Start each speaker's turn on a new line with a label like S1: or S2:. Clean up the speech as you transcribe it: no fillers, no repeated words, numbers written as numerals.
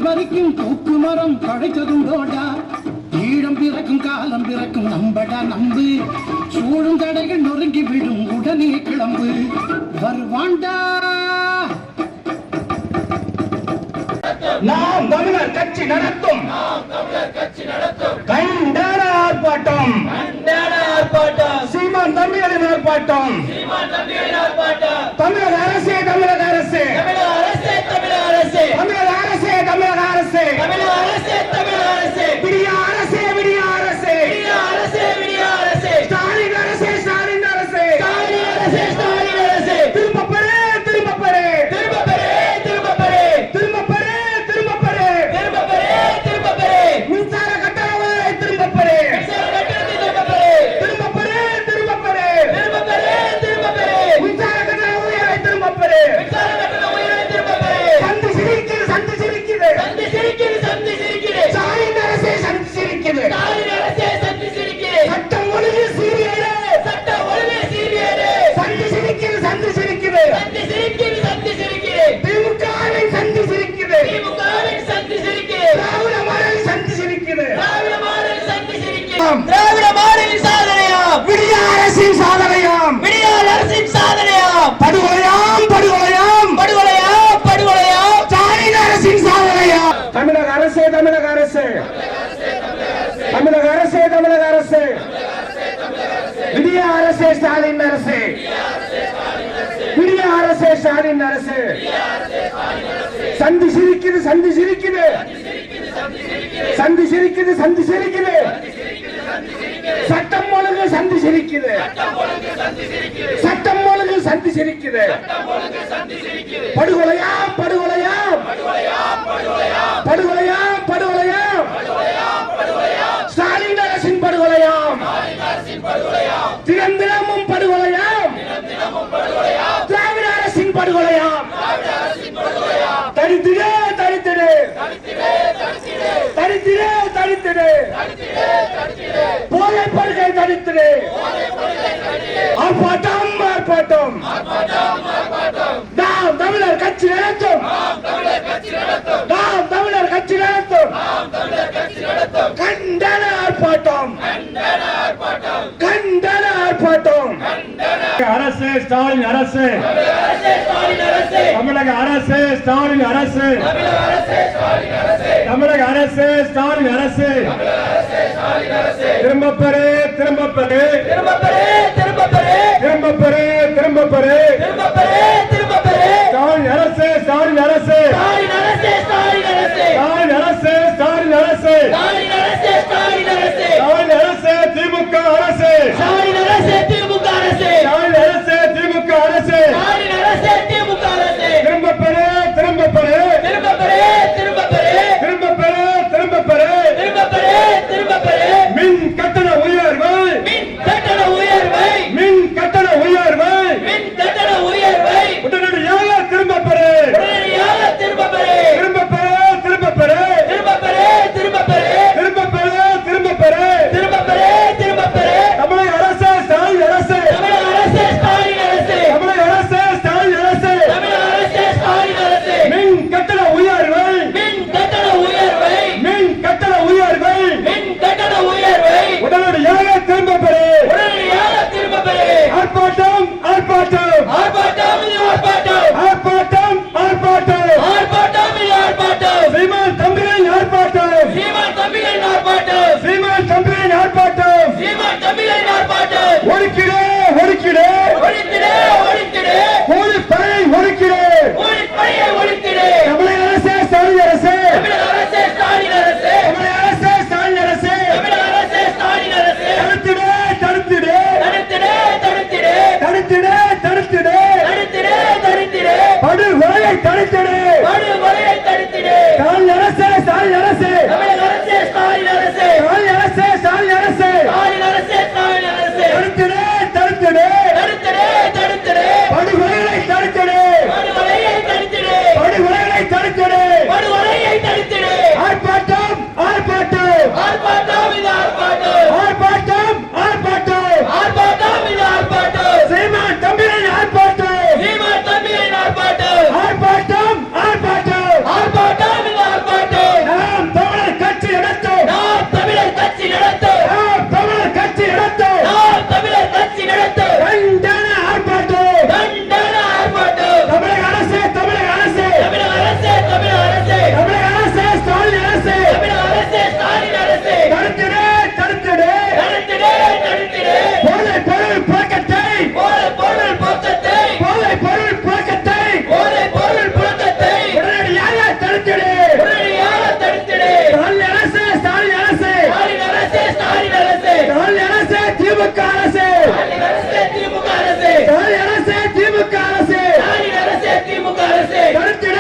S1: பறிக்கும் தூக்கு மரம் படைத்ததுண்டோடா ஈழம் பிறக்கும் காலம் பிறக்கும் நம்படா நம்பு சூழும் தடைகள் நொறுங்கி விடும் உடனே கிளம்பு வருவாண்டா
S2: நாம் தமிழர் கட்சி நடத்தும் கண்டன ஆர்ப்பாட்டம் சீமான் தமிழரின் ஆர்ப்பாட்டம் தமிழக அரசே தமிழக அரசே தமிழக அரசே தமிழக அரசே விடிய அரசே விடிய அரசே ஸ்டாலின் அரசே ஸ்டாலின் அரசே திரும்ப பெறே திரும்ப பெறே திரும்ப பெறே மின்சார கட்டண உயர்வை திரும்ப பெறே திரும்ப பெறே மின்சார கட்டண உயர்வை திரும்ப பெறே சந்தி சிரிக்குது ஸ்டாலின் அரசே சந்தி சிரிக்குது சட்டம் ஒழுங்கு சீரியரே சந்தி சிரிக்குது திமுகவின் சந்தி சிரிக்குது திராவிட மாடல் சந்தி சிரிக்குது
S3: திராவிட மாடலின் சாதனையாம்
S2: விடிய அரசின் சாதனையாம் படுகொலையாம் ஸ்டாலின் அரசின் சாதனையாம் தமிழக அரசே தமிழக அரசே தமிழக அரசே தமிழக அரசே விடிய அரசே ஸ்டாலின் அரசே விடிய அரசே ஸ்டாலின் அரசே சந்தி சிரிக்குது சட்டம் ஒழுங்கு சந்தி சிரிக்குது படுகொலையாம் ஸ்டாலின் அரசின் படுகொலையாம் தினமும் படுகொலையாம் திராவிட அரசின் படுகொலையாம் தரித்திடே போதை படுகை தரித்திடே ஆர்ப்பாட்டம் நாம் தமிழர் கட்சி நடத்தும் கண்டன ஆர்ப்பாட்டம் அரசு ஸ்டாலின் அரசு தமிழக அரசு ஸ்டாலின் அரசு தமிழக அரசு ஸ்டாலின் அரசு திரும்ப பெறே ஸ்டாலின் அரசு திமுக அரசு திரும்ப பெறே மின் கட்டண உயர்வை அரசே தடுத்திடு